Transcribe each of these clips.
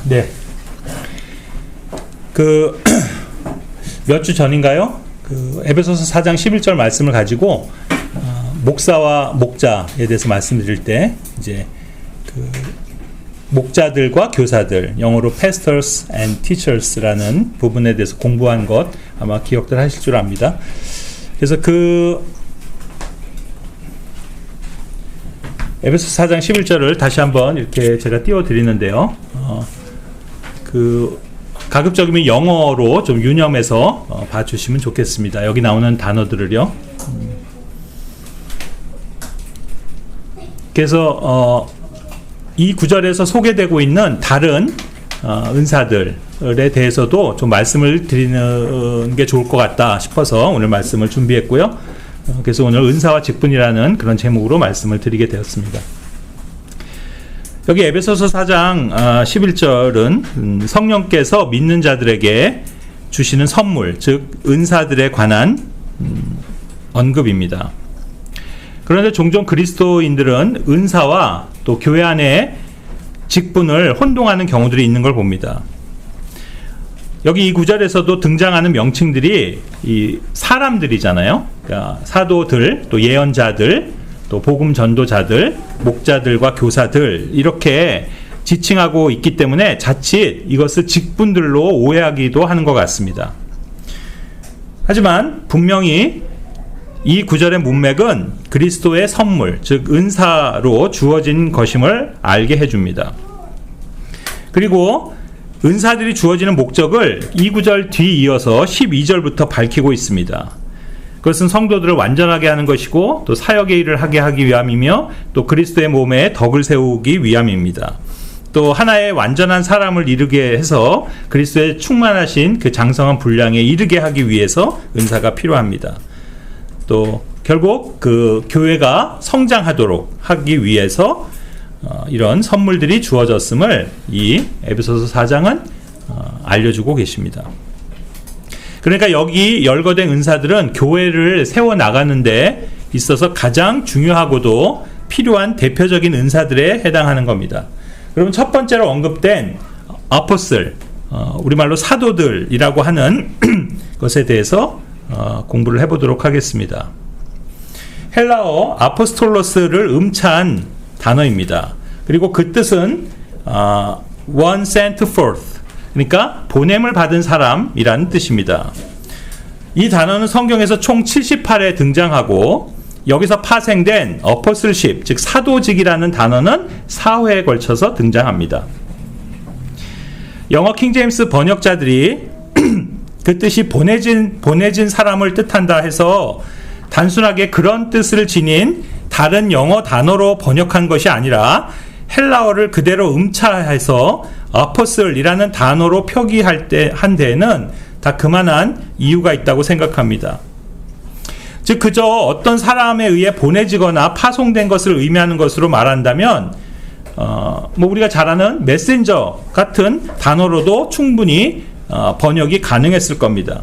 네. 몇 주 전인가요? 에베소서 4장 11절 말씀을 가지고 목사와 목자에 대해서 말씀드릴 때 이제 목자들과 교사들, 영어로 pastors and teachers라는 부분에 대해서 공부한 것 아마 기억들 하실 줄 압니다. 그래서 에베소서 4장 11절을 다시 한번 이렇게 제가 띄워 드리는데요. 가급적이면 영어로 좀 유념해서 봐주시면 좋겠습니다. 여기 나오는 단어들을요. 그래서 이 구절에서 소개되고 있는 다른 은사들에 대해서도 좀 말씀을 드리는 게 좋을 것 같다 싶어서 오늘 말씀을 준비했고요. 그래서 오늘 은사와 직분이라는 그런 제목으로 말씀을 드리게 되었습니다. 여기 에베소서 4장 11절은 성령께서 믿는 자들에게 주시는 선물, 즉 은사들에 관한 언급입니다. 그런데 종종 그리스도인들은 은사와 또 교회 안에 직분을 혼동하는 경우들이 있는 걸 봅니다. 여기 이 구절에서도 등장하는 명칭들이 이 사람들이잖아요. 그러니까 사도들, 또 예언자들, 또 복음 전도자들, 목자들과 교사들 이렇게 지칭하고 있기 때문에 자칫 이것을 직분들로 오해하기도 하는 것 같습니다. 하지만 분명히 이 구절의 문맥은 그리스도의 선물, 즉 은사로 주어진 것임을 알게 해줍니다. 그리고 은사들이 주어지는 목적을 이 구절 뒤 이어서 12절부터 밝히고 있습니다. 그것은 성도들을 완전하게 하는 것이고 또 사역의 일을 하게 하기 위함이며 또 그리스도의 몸에 덕을 세우기 위함입니다. 또 하나의 완전한 사람을 이루게 해서 그리스도의 충만하신 그 장성한 분량에 이르게 하기 위해서 은사가 필요합니다. 또 결국 그 교회가 성장하도록 하기 위해서 이런 선물들이 주어졌음을 이 에베소서 4장은 알려주고 계십니다. 그러니까 여기 열거된 은사들은 교회를 세워나가는 데 있어서 가장 중요하고도 필요한 대표적인 은사들에 해당하는 겁니다. 그러면 첫 번째로 언급된 아포슬, 우리말로 사도들이라고 하는 것에 대해서 공부를 해보도록 하겠습니다. 헬라어 아포스톨로스를 음차한 단어입니다. 그리고 그 뜻은 one sent forth, 그러니까 보냄을 받은 사람이라는 뜻입니다. 이 단어는 성경에서 총 78회 등장하고 여기서 파생된 어포슬십, 즉 사도직이라는 단어는 4회에 걸쳐서 등장합니다. 영어 킹제임스 번역자들이 그 뜻이 보내진 사람을 뜻한다 해서 단순하게 그런 뜻을 지닌 다른 영어 단어로 번역한 것이 아니라 헬라어를 그대로 음차해서 아포슬이라는 단어로 표기할 한 데에는 다 그만한 이유가 있다고 생각합니다. 즉 그저 어떤 사람에 의해 보내지거나 파송된 것을 의미하는 것으로 말한다면 우리가 잘 아는 메신저 같은 단어로도 충분히 번역이 가능했을 겁니다.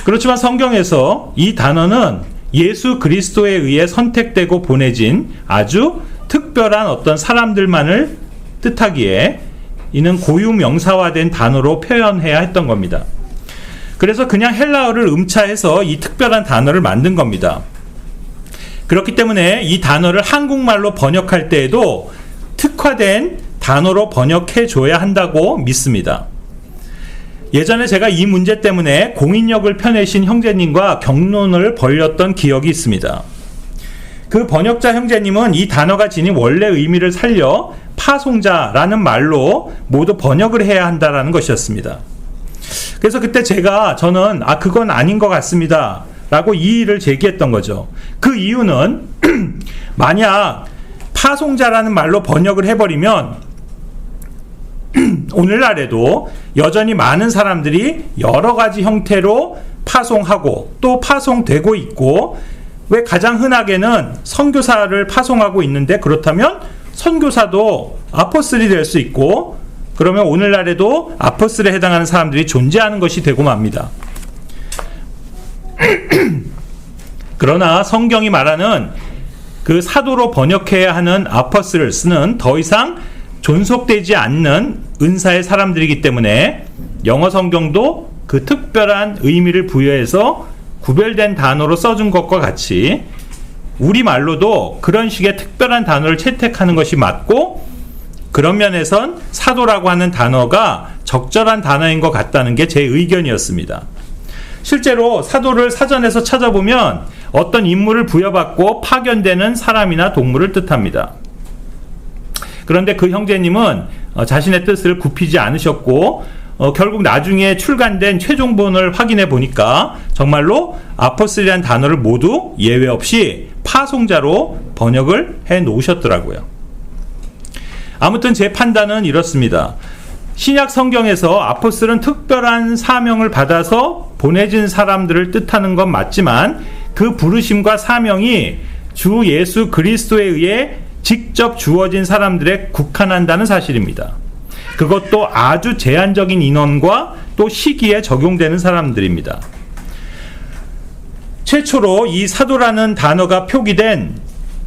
그렇지만 성경에서 이 단어는 예수 그리스도에 의해 선택되고 보내진 아주 특별한 어떤 사람들만을 뜻하기에 이는 고유 명사화된 단어로 표현해야 했던 겁니다. 그래서 그냥 헬라어를 음차해서 이 특별한 단어를 만든 겁니다. 그렇기 때문에 이 단어를 한국말로 번역할 때에도 특화된 단어로 번역해 줘야 한다고 믿습니다. 예전에 제가 이 문제 때문에 공인력을 펴내신 형제님과 격론을 벌였던 기억이 있습니다. 그 번역자 형제님은 이 단어가 지닌 원래 의미를 살려 파송자라는 말로 모두 번역을 해야 한다라는 것이었습니다. 그래서 그때 저는 그건 아닌 것 같습니다 라고 이의를 제기했던 거죠. 그 이유는 만약 파송자라는 말로 번역을 해버리면 오늘날에도 여전히 많은 사람들이 여러 가지 형태로 파송하고 또 파송되고 있고, 왜 가장 흔하게는 선교사를 파송하고 있는데 그렇다면 선교사도 아포슬이 될 수 있고, 그러면 오늘날에도 아포슬에 해당하는 사람들이 존재하는 것이 되고 맙니다. 그러나 성경이 말하는 그 사도로 번역해야 하는 아포슬스는 더 이상 존속되지 않는 은사의 사람들이기 때문에 영어 성경도 그 특별한 의미를 부여해서 구별된 단어로 써준 것과 같이 우리말로도 그런 식의 특별한 단어를 채택하는 것이 맞고, 그런 면에선 사도라고 하는 단어가 적절한 단어인 것 같다는 게 제 의견이었습니다. 실제로 사도를 사전에서 찾아보면 어떤 임무를 부여받고 파견되는 사람이나 동물을 뜻합니다. 그런데 그 형제님은 자신의 뜻을 굽히지 않으셨고, 결국 나중에 출간된 최종본을 확인해 보니까 정말로 아포스리라는 단어를 모두 예외 없이 파송자로 번역을 해 놓으셨더라고요. 아무튼 제 판단은 이렇습니다. 신약 성경에서 아포스는 특별한 사명을 받아서 보내진 사람들을 뜻하는 건 맞지만, 그 부르심과 사명이 주 예수 그리스도에 의해 직접 주어진 사람들에 국한한다는 사실입니다. 그것도 아주 제한적인 인원과 또 시기에 적용되는 사람들입니다. 최초로 이 사도라는 단어가 표기된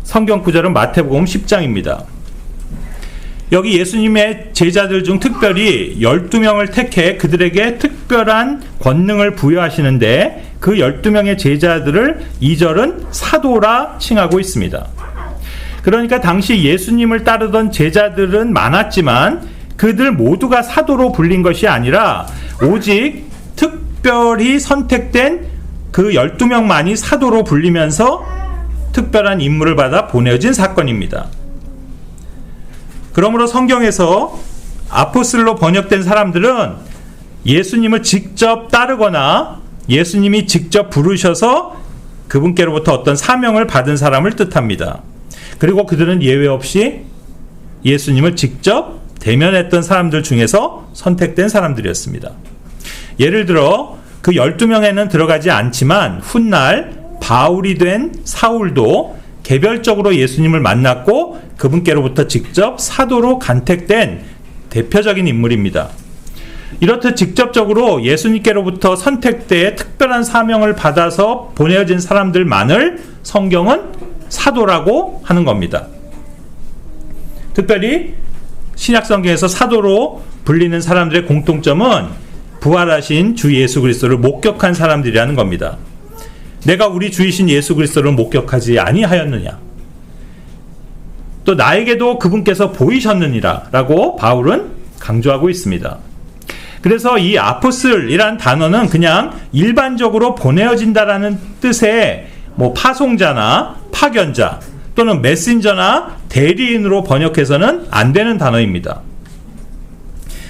성경 구절은 마태복음 10장입니다. 여기 예수님의 제자들 중 특별히 12명을 택해 그들에게 특별한 권능을 부여하시는데, 그 12명의 제자들을 2절은 사도라 칭하고 있습니다. 그러니까 당시 예수님을 따르던 제자들은 많았지만 그들 모두가 사도로 불린 것이 아니라 오직 특별히 선택된 그 12명만이 사도로 불리면서 특별한 임무를 받아 보내진 사건입니다. 그러므로 성경에서 아포슬로 번역된 사람들은 예수님을 직접 따르거나 예수님이 직접 부르셔서 그분께로부터 어떤 사명을 받은 사람을 뜻합니다. 그리고 그들은 예외 없이 예수님을 직접 대면했던 사람들 중에서 선택된 사람들이었습니다. 예를 들어 그 12명에는 들어가지 않지만 훗날 바울이 된 사울도 개별적으로 예수님을 만났고 그분께로부터 직접 사도로 간택된 대표적인 인물입니다. 이렇듯 직접적으로 예수님께로부터 선택되어 특별한 사명을 받아서 보내어진 사람들만을 성경은 사도라고 하는 겁니다. 특별히 신약 성경에서 사도로 불리는 사람들의 공통점은 부활하신 주 예수 그리스도를 목격한 사람들이라는 겁니다. 내가 우리 주이신 예수 그리스도를 목격하지 아니하였느냐, 또 나에게도 그분께서 보이셨느니라 라고 바울은 강조하고 있습니다. 그래서 이 아포슬이란 단어는 그냥 일반적으로 보내어진다라는 뜻의 파송자나 파견자 또는 메신저나 대리인으로 번역해서는 안 되는 단어입니다.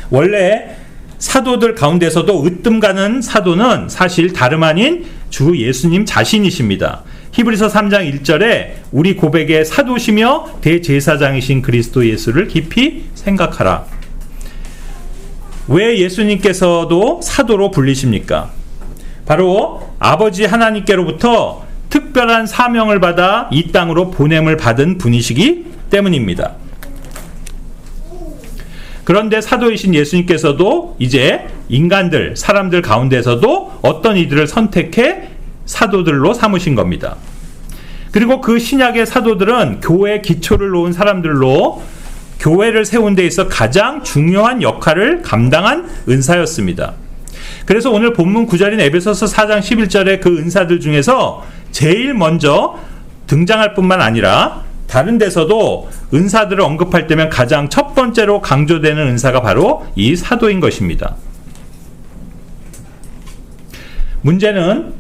원래 사도들 가운데서도 으뜸 가는 사도는 사실 다름 아닌 주 예수님 자신이십니다. 히브리서 3장 1절에 우리 고백의 사도시며 대제사장이신 그리스도 예수를 깊이 생각하라. 왜 예수님께서도 사도로 불리십니까? 바로 아버지 하나님께로부터 특별한 사명을 받아 이 땅으로 보냄을 받은 분이시기 때문입니다. 그런데 사도이신 예수님께서도 이제 인간들, 사람들 가운데서도 어떤 이들을 선택해 사도들로 삼으신 겁니다. 그리고 그 신약의 사도들은 교회의 기초를 놓은 사람들로 교회를 세운 데 있어 가장 중요한 역할을 감당한 은사였습니다. 그래서 오늘 본문 구절인 에베소서 4장 11절의 그 은사들 중에서 제일 먼저 등장할 뿐만 아니라 다른 데서도 은사들을 언급할 때면 가장 첫 번째로 강조되는 은사가 바로 이 사도인 것입니다. 문제는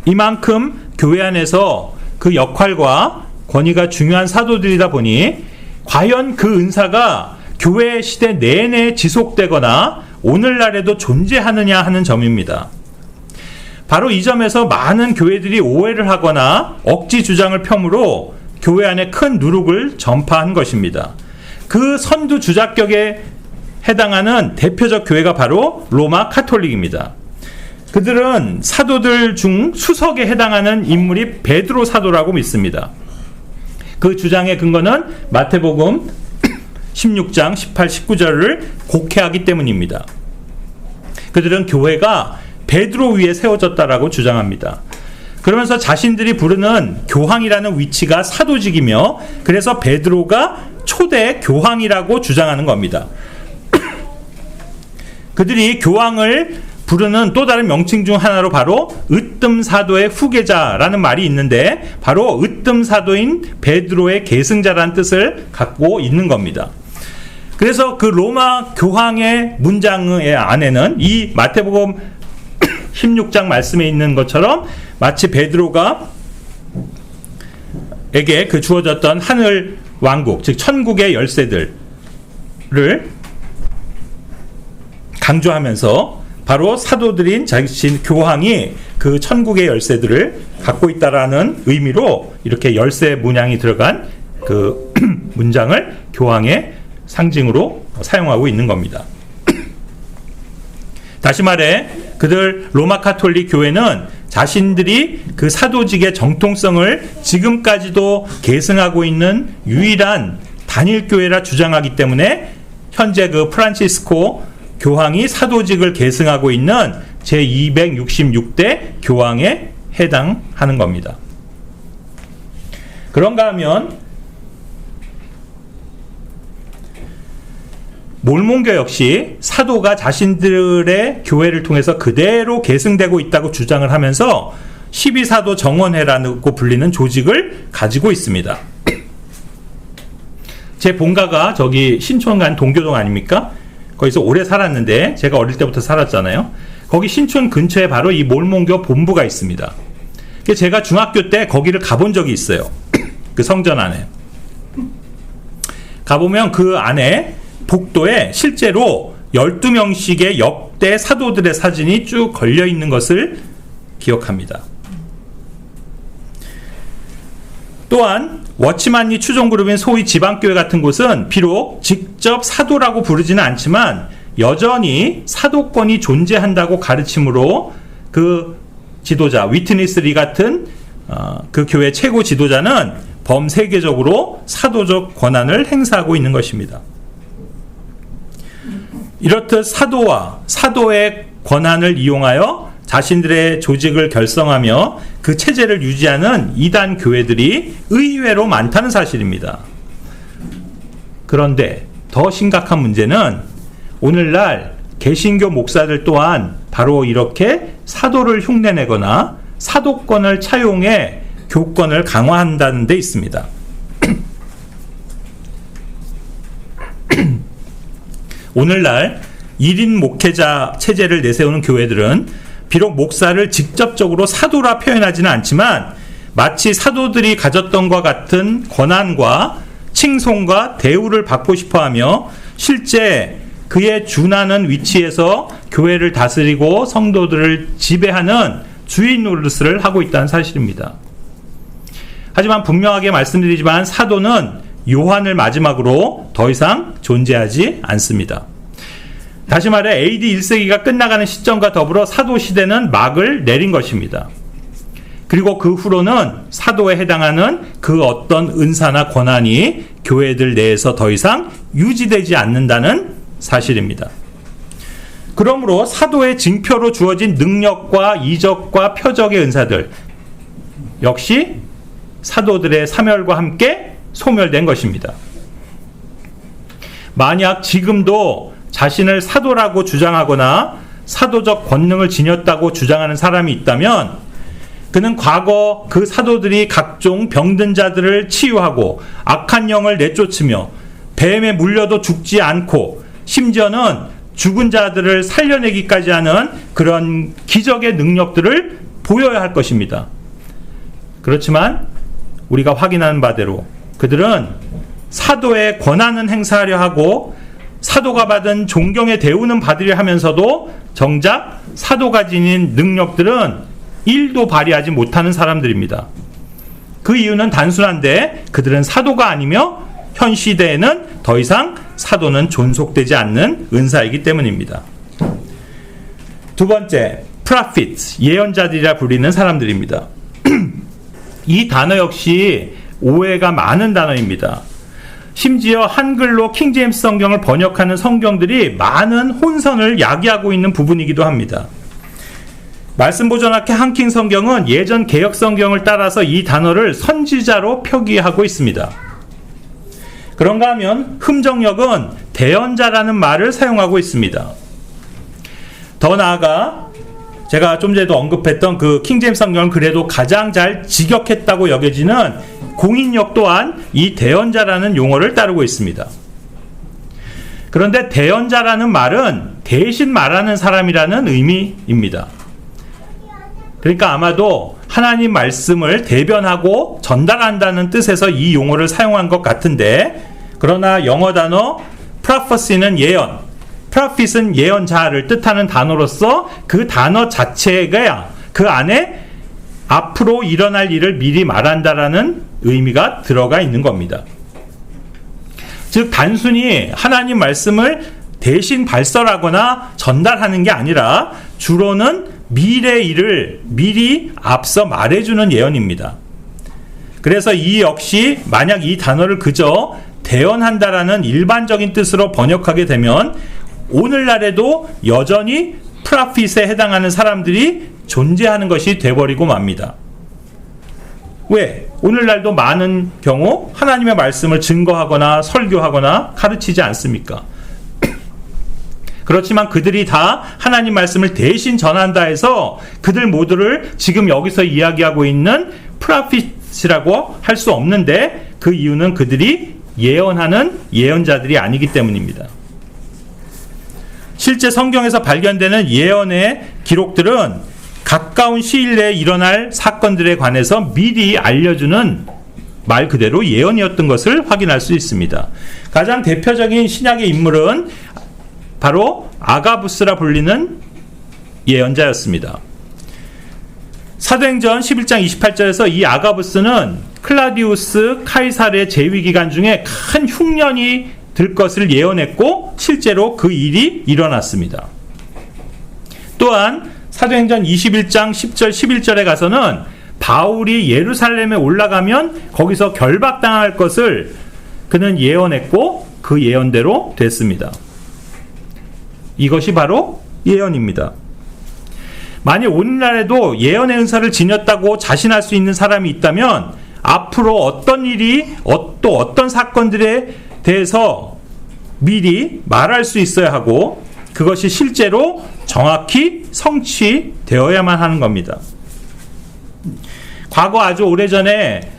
이만큼 교회 안에서 그 역할과 권위가 중요한 사도들이다 보니 과연 그 은사가 교회 시대 내내 지속되거나 오늘날에도 존재하느냐 하는 점입니다. 바로 이 점에서 많은 교회들이 오해를 하거나 억지 주장을 펴므로 교회 안에 큰 누룩을 전파한 것입니다. 그 선두 주작격에 해당하는 대표적 교회가 바로 로마 카톨릭입니다. 그들은 사도들 중 수석에 해당하는 인물이 베드로 사도라고 믿습니다. 그 주장의 근거는 마태복음 16장 18, 19절을 곡해하기 때문입니다. 그들은 교회가 베드로 위에 세워졌다라고 주장합니다. 그러면서 자신들이 부르는 교황이라는 위치가 사도직이며 그래서 베드로가 초대 교황이라고 주장하는 겁니다. 그들이 교황을 부르는 또 다른 명칭 중 하나로 바로 으뜸사도의 후계자라는 말이 있는데, 바로 으뜸사도인 베드로의 계승자라는 뜻을 갖고 있는 겁니다. 그래서 그 로마 교황의 문장의 안에는 이 마태복음 16장 말씀에 있는 것처럼 마치 베드로가 에게 그 주어졌던 하늘 왕국, 즉 천국의 열쇠들을 강조하면서 바로 사도들인 자신 교황이 그 천국의 열쇠들을 갖고 있다라는 의미로 이렇게 열쇠 문양이 들어간 그 문장을 교황의 상징으로 사용하고 있는 겁니다. 다시 말해 그들 로마 가톨릭 교회는 자신들이 그 사도직의 정통성을 지금까지도 계승하고 있는 유일한 단일 교회라 주장하기 때문에 현재 그 프란치스코 교황이 사도직을 계승하고 있는 제266대 교황에 해당하는 겁니다. 그런가 하면 몰몬교 역시 사도가 자신들의 교회를 통해서 그대로 계승되고 있다고 주장을 하면서 12사도 정원회라고 불리는 조직을 가지고 있습니다. 제 본가가 저기 신촌간 동교동 아닙니까? 거기서 오래 살았는데, 제가 어릴 때부터 살았잖아요. 거기 신촌 근처에 바로 이 몰몬교 본부가 있습니다. 제가 중학교 때 거기를 가본 적이 있어요. 그 성전 안에 가보면 그 안에 복도에 실제로 12명씩의 역대 사도들의 사진이 쭉 걸려 있는 것을 기억합니다. 또한 워치만리 추종그룹인 소위 지방교회 같은 곳은 비록 직접 사도라고 부르지는 않지만 여전히 사도권이 존재한다고 가르침으로 그 지도자 위트니스 리 같은 그 교회 최고 지도자는 범세계적으로 사도적 권한을 행사하고 있는 것입니다. 이렇듯 사도와 사도의 권한을 이용하여 자신들의 조직을 결성하며 그 체제를 유지하는 이단 교회들이 의외로 많다는 사실입니다. 그런데 더 심각한 문제는 오늘날 개신교 목사들 또한 바로 이렇게 사도를 흉내내거나 사도권을 차용해 교권을 강화한다는 데 있습니다. 오늘날 1인 목회자 체제를 내세우는 교회들은 비록 목사를 직접적으로 사도라 표현하지는 않지만 마치 사도들이 가졌던 것과 같은 권한과 칭송과 대우를 받고 싶어하며 실제 그에 준하는 위치에서 교회를 다스리고 성도들을 지배하는 주인 노릇을 하고 있다는 사실입니다. 하지만 분명하게 말씀드리지만 사도는 요한을 마지막으로 더 이상 존재하지 않습니다. 다시 말해 AD 1세기가 끝나가는 시점과 더불어 사도 시대는 막을 내린 것입니다. 그리고 그 후로는 사도에 해당하는 그 어떤 은사나 권한이 교회들 내에서 더 이상 유지되지 않는다는 사실입니다. 그러므로 사도의 징표로 주어진 능력과 이적과 표적의 은사들 역시 사도들의 사멸과 함께 소멸된 것입니다. 만약 지금도 자신을 사도라고 주장하거나 사도적 권능을 지녔다고 주장하는 사람이 있다면 그는 과거 그 사도들이 각종 병든 자들을 치유하고 악한 영을 내쫓으며 뱀에 물려도 죽지 않고 심지어는 죽은 자들을 살려내기까지 하는 그런 기적의 능력들을 보여야 할 것입니다. 그렇지만 우리가 확인하는 바대로 그들은 사도의 권한은 행사하려 하고 사도가 받은 존경의 대우는 받으려 하면서도 정작 사도가 지닌 능력들은 1도 발휘하지 못하는 사람들입니다. 그 이유는 단순한데 그들은 사도가 아니며 현 시대에는 더 이상 사도는 존속되지 않는 은사이기 때문입니다. 두 번째, prophets, 예언자들이라 불리는 사람들입니다. 이 단어 역시 오해가 많은 단어입니다. 심지어 한글로 킹제임스 성경을 번역하는 성경들이 많은 혼선을 야기하고 있는 부분이기도 합니다. 말씀보존학회 한킹 성경은 예전 개역 성경을 따라서 이 단어를 선지자로 표기하고 있습니다. 그런가 하면 흠정역은 대언자라는 말을 사용하고 있습니다. 더 나아가 제가 좀 전에도 언급했던 그 킹제임스 성경을 그래도 가장 잘 직역했다고 여겨지는 공인력 또한 이 대언자라는 용어를 따르고 있습니다. 그런데 대언자라는 말은 대신 말하는 사람이라는 의미입니다. 그러니까 아마도 하나님 말씀을 대변하고 전달한다는 뜻에서 이 용어를 사용한 것 같은데, 그러나 영어 단어 prophecy는 예언, prophet은 예언자를 뜻하는 단어로서 그 단어 자체가 그 안에 앞으로 일어날 일을 미리 말한다라는 의미가 들어가 있는 겁니다. 즉 단순히 하나님 말씀을 대신 발설하거나 전달하는 게 아니라 주로는 미래 일을 미리 앞서 말해주는 예언입니다. 그래서 이 역시 만약 이 단어를 그저 대언한다라는 일반적인 뜻으로 번역하게 되면 오늘날에도 여전히 프라핏에 해당하는 사람들이 존재하는 것이 돼버리고 맙니다. 왜? 오늘날도 많은 경우 하나님의 말씀을 증거하거나 설교하거나 가르치지 않습니까? 그렇지만 그들이 다 하나님 말씀을 대신 전한다 해서 그들 모두를 지금 여기서 이야기하고 있는 프라핏이라고 할 수 없는데, 그 이유는 그들이 예언하는 예언자들이 아니기 때문입니다. 실제 성경에서 발견되는 예언의 기록들은 가까운 시일 내에 일어날 사건들에 관해서 미리 알려주는 말 그대로 예언이었던 것을 확인할 수 있습니다. 가장 대표적인 신약의 인물은 바로 아가부스라 불리는 예언자였습니다. 사도행전 11장 28절에서 이 아가부스는 클라디우스 카이사르의 재위 기간 중에 큰 흉년이 들 것을 예언했고 실제로 그 일이 일어났습니다. 또한 사도행전 21장 10절 11절에 가서는 바울이 예루살렘에 올라가면 거기서 결박당할 것을 그는 예언했고 그 예언대로 됐습니다. 이것이 바로 예언입니다. 만일 오늘날에도 예언의 은사를 지녔다고 자신할 수 있는 사람이 있다면 앞으로 어떤 일이 또 어떤 사건들에 대해서 미리 말할 수 있어야 하고 그것이 실제로 정확히 성취되어야만 하는 겁니다. 과거 아주 오래전에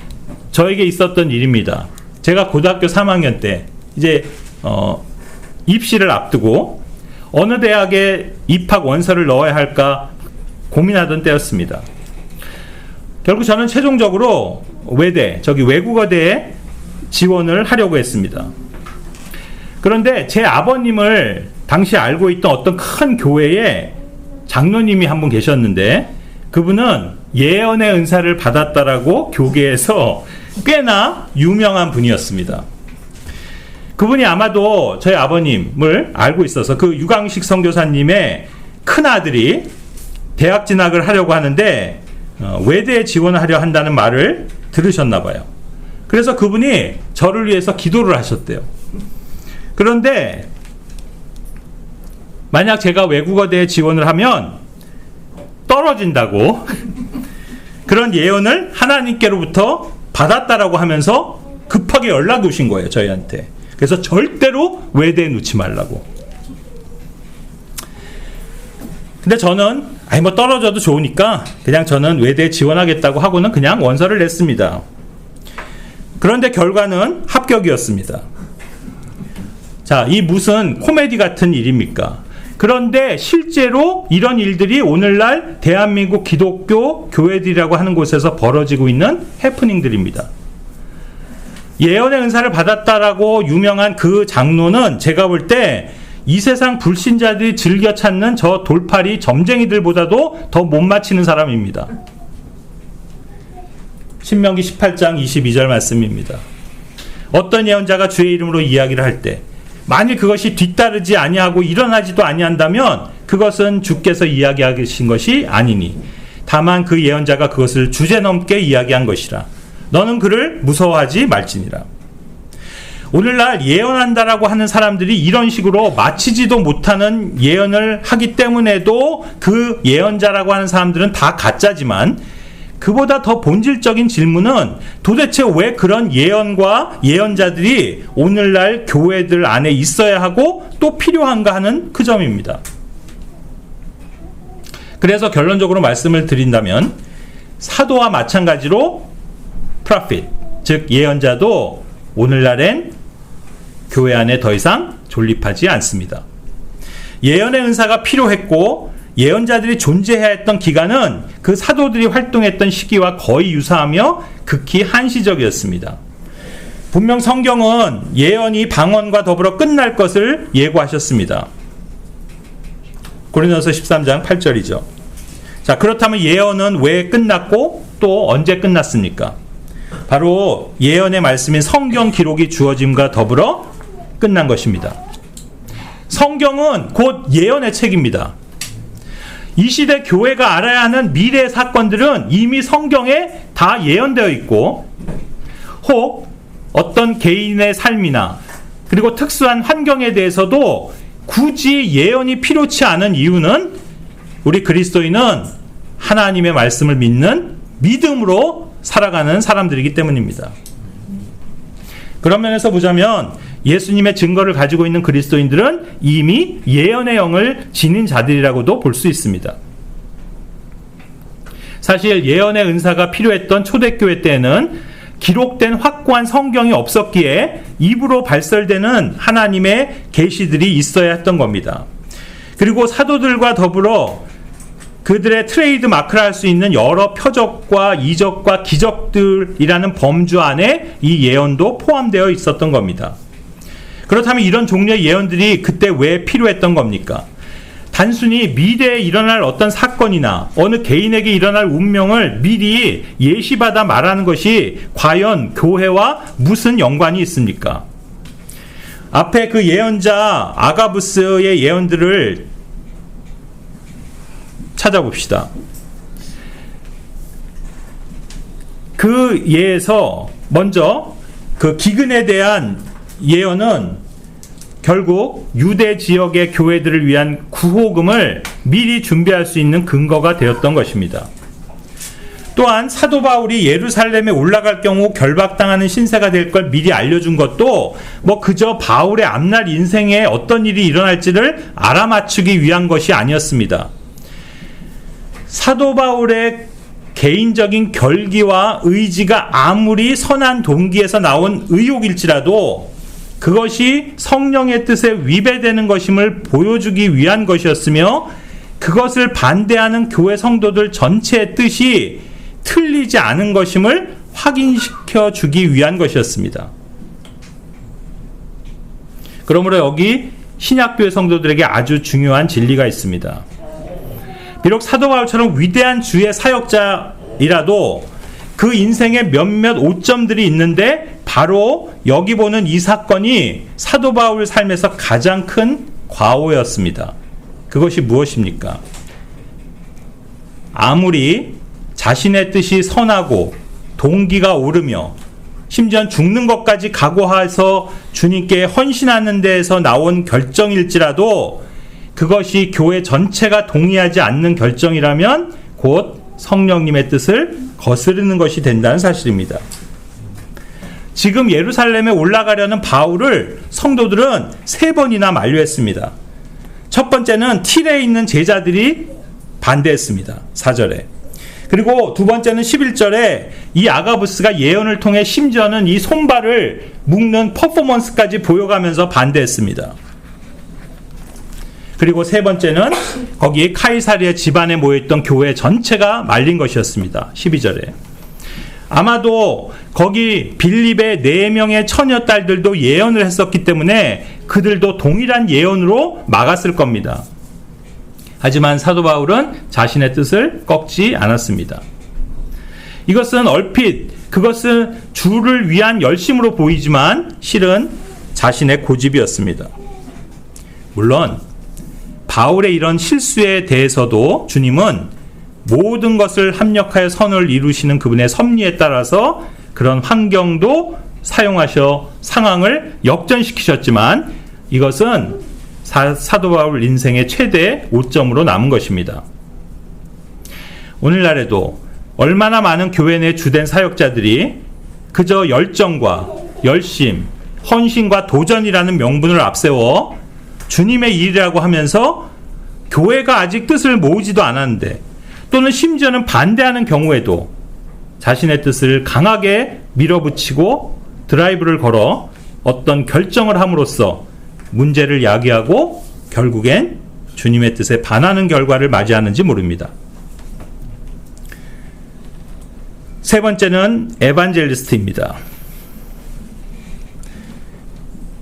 저에게 있었던 일입니다. 제가 고등학교 3학년 때 이제 입시를 앞두고 어느 대학에 입학 원서를 넣어야 할까 고민하던 때였습니다. 결국 저는 최종적으로 외국어대에 지원을 하려고 했습니다. 그런데 제 아버님을 당시 알고 있던 어떤 큰 교회에 장로님이 한 분 계셨는데 그분은 예언의 은사를 받았다라고 교계에서 꽤나 유명한 분이었습니다. 그분이 아마도 저희 아버님을 알고 있어서 그 유광식 선교사님의 큰아들이 대학 진학을 하려고 하는데 외대에 지원을 하려 한다는 말을 들으셨나 봐요. 그래서 그분이 저를 위해서 기도를 하셨대요. 그런데 만약 제가 외국어대에 지원을 하면 떨어진다고 그런 예언을 하나님께로부터 받았다라고 하면서 급하게 연락이 오신 거예요, 저희한테. 그래서 절대로 외대에 놓지 말라고. 근데 저는 뭐 떨어져도 좋으니까 그냥 저는 외대에 지원하겠다고 하고는 그냥 원서를 냈습니다. 그런데 결과는 합격이었습니다. 자, 이 무슨 코미디 같은 일입니까? 그런데 실제로 이런 일들이 오늘날 대한민국 기독교 교회들이라고 하는 곳에서 벌어지고 있는 해프닝들입니다. 예언의 은사를 받았다라고 유명한 그 장로는 제가 볼 때 이 세상 불신자들이 즐겨 찾는 저 돌팔이 점쟁이들보다도 더 못 맞히는 사람입니다. 신명기 18장 22절 말씀입니다. 어떤 예언자가 주의 이름으로 이야기를 할 때 만일 그것이 뒤따르지 아니하고 일어나지도 아니한다면 그것은 주께서 이야기하신 것이 아니니 다만 그 예언자가 그것을 주제넘게 이야기한 것이라. 너는 그를 무서워하지 말지니라. 오늘날 예언한다라고 하는 사람들이 이런 식으로 마치지도 못하는 예언을 하기 때문에도 그 예언자라고 하는 사람들은 다 가짜지만 그보다 더 본질적인 질문은 도대체 왜 그런 예언과 예언자들이 오늘날 교회들 안에 있어야 하고 또 필요한가 하는 그 점입니다. 그래서 결론적으로 말씀을 드린다면 사도와 마찬가지로 prophet, 즉 예언자도 오늘날엔 교회 안에 더 이상 존립하지 않습니다. 예언의 은사가 필요했고 예언자들이 존재해야 했던 기간은 그 사도들이 활동했던 시기와 거의 유사하며 극히 한시적이었습니다. 분명 성경은 예언이 방언과 더불어 끝날 것을 예고하셨습니다. 고린도서 13장 8절이죠. 자, 그렇다면 예언은 왜 끝났고 또 언제 끝났습니까? 바로 예언의 말씀인 성경 기록이 주어짐과 더불어 끝난 것입니다. 성경은 곧 예언의 책입니다. 이 시대 교회가 알아야 하는 미래의 사건들은 이미 성경에 다 예언되어 있고, 혹 어떤 개인의 삶이나 그리고 특수한 환경에 대해서도 굳이 예언이 필요치 않은 이유는 우리 그리스도인은 하나님의 말씀을 믿는 믿음으로 살아가는 사람들이기 때문입니다. 그런 면에서 보자면 예수님의 증거를 가지고 있는 그리스도인들은 이미 예언의 영을 지닌 자들이라고도 볼 수 있습니다. 사실 예언의 은사가 필요했던 초대교회 때에는 기록된 확고한 성경이 없었기에 입으로 발설되는 하나님의 계시들이 있어야 했던 겁니다. 그리고 사도들과 더불어 그들의 트레이드 마크를 할 수 있는 여러 표적과 이적과 기적들이라는 범주 안에 이 예언도 포함되어 있었던 겁니다. 그렇다면 이런 종류의 예언들이 그때 왜 필요했던 겁니까? 단순히 미래에 일어날 어떤 사건이나 어느 개인에게 일어날 운명을 미리 예시받아 말하는 것이 과연 교회와 무슨 연관이 있습니까? 앞에 그 예언자 아가부스의 예언들을 찾아봅시다. 그 예에서 먼저 그 기근에 대한 예언은 결국 유대 지역의 교회들을 위한 구호금을 미리 준비할 수 있는 근거가 되었던 것입니다. 또한 사도 바울이 예루살렘에 올라갈 경우 결박당하는 신세가 될 걸 미리 알려준 것도 그저 바울의 앞날 인생에 어떤 일이 일어날지를 알아맞추기 위한 것이 아니었습니다. 사도 바울의 개인적인 결기와 의지가 아무리 선한 동기에서 나온 의욕일지라도 그것이 성령의 뜻에 위배되는 것임을 보여주기 위한 것이었으며, 그것을 반대하는 교회 성도들 전체의 뜻이 틀리지 않은 것임을 확인시켜 주기 위한 것이었습니다. 그러므로 여기 신약교회 성도들에게 아주 중요한 진리가 있습니다. 비록 사도 바울처럼 위대한 주의 사역자이라도 그 인생에 몇몇 오점들이 있는데, 바로 여기 보는 이 사건이 사도 바울 삶에서 가장 큰 과오였습니다. 그것이 무엇입니까? 아무리 자신의 뜻이 선하고 동기가 오르며 심지어 죽는 것까지 각오해서 주님께 헌신하는 데에서 나온 결정일지라도 그것이 교회 전체가 동의하지 않는 결정이라면 곧 성령님의 뜻을 거스르는 것이 된다는 사실입니다. 지금 예루살렘에 올라가려는 바울을 성도들은 3번이나 만류했습니다. 첫 번째는 틸에 있는 제자들이 반대했습니다. 4절에. 그리고 두 번째는 11절에 이 아가부스가 예언을 통해 심지어는 이 손발을 묶는 퍼포먼스까지 보여가면서 반대했습니다. 그리고 세 번째는 거기에 카이사리아 집안에 모여있던 교회 전체가 말린 것이었습니다. 12절에. 아마도 거기 빌립의 4명의 처녀딸들도 예언을 했었기 때문에 그들도 동일한 예언으로 막았을 겁니다. 하지만 사도 바울은 자신의 뜻을 꺾지 않았습니다. 이것은 얼핏 그것은 주를 위한 열심으로 보이지만 실은 자신의 고집이었습니다. 물론 바울의 이런 실수에 대해서도 주님은 모든 것을 합력하여 선을 이루시는 그분의 섭리에 따라서 그런 환경도 사용하셔 상황을 역전시키셨지만, 이것은 사도 바울 인생의 최대 오점으로 남은 것입니다. 오늘날에도 얼마나 많은 교회 내 주된 사역자들이 그저 열정과 열심, 헌신과 도전이라는 명분을 앞세워 주님의 일이라고 하면서 교회가 아직 뜻을 모으지도 않았는데, 또는 심지어는 반대하는 경우에도 자신의 뜻을 강하게 밀어붙이고 드라이브를 걸어 어떤 결정을 함으로써 문제를 야기하고 결국엔 주님의 뜻에 반하는 결과를 맞이하는지 모릅니다. 세 번째는 에반젤리스트입니다.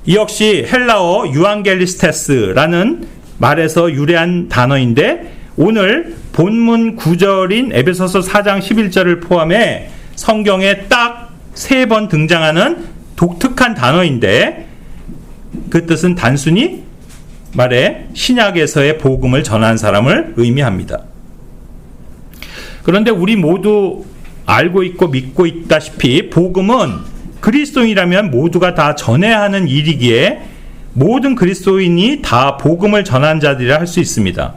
이 역시 헬라어 유앙겔리스테스라는 말에서 유래한 단어인데, 오늘 본문 구절인 에베소서 4장 11절을 포함해 성경에 딱 3번 등장하는 독특한 단어인데, 그 뜻은 단순히 말해 신약에서의 복음을 전한 사람을 의미합니다. 그런데 우리 모두 알고 있고 믿고 있다시피 복음은 그리스도인이라면 모두가 다 전해야 하는 일이기에 모든 그리스도인이 다 복음을 전한 자들이라 할 수 있습니다.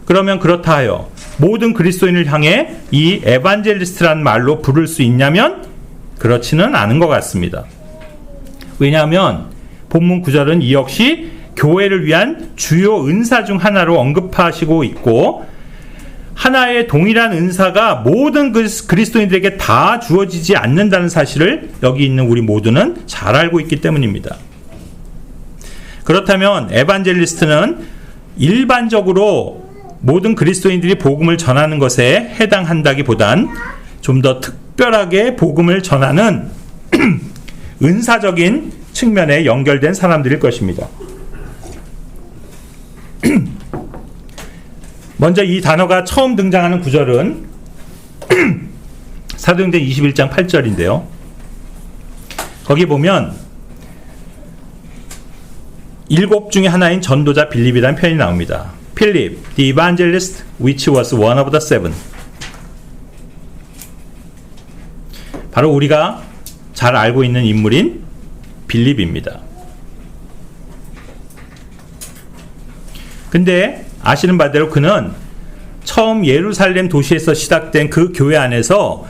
그러면 그렇다 하여 모든 그리스도인을 향해 이 에반젤리스트라는 말로 부를 수 있냐면 그렇지는 않은 것 같습니다. 왜냐하면 본문 9절은 이 역시 교회를 위한 주요 은사 중 하나로 언급하시고 있고, 하나의 동일한 은사가 모든 그리스도인들에게 다 주어지지 않는다는 사실을 여기 있는 우리 모두는 잘 알고 있기 때문입니다. 그렇다면 에반젤리스트는 일반적으로 모든 그리스도인들이 복음을 전하는 것에 해당한다기보단 좀 더 특별하게 복음을 전하는 은사적인 측면에 연결된 사람들일 것입니다. 먼저 이 단어가 처음 등장하는 구절은 사도행전 21장 8절인데요. 거기 보면 7 중에 하나인 전도자 빌립이라는 표현이 나옵니다. Philip, the evangelist, which was one of the 7. 바로 우리가 잘 알고 있는 인물인 빌립입니다. 근데 아시는 바대로 그는 처음 예루살렘 도시에서 시작된 그 교회 안에서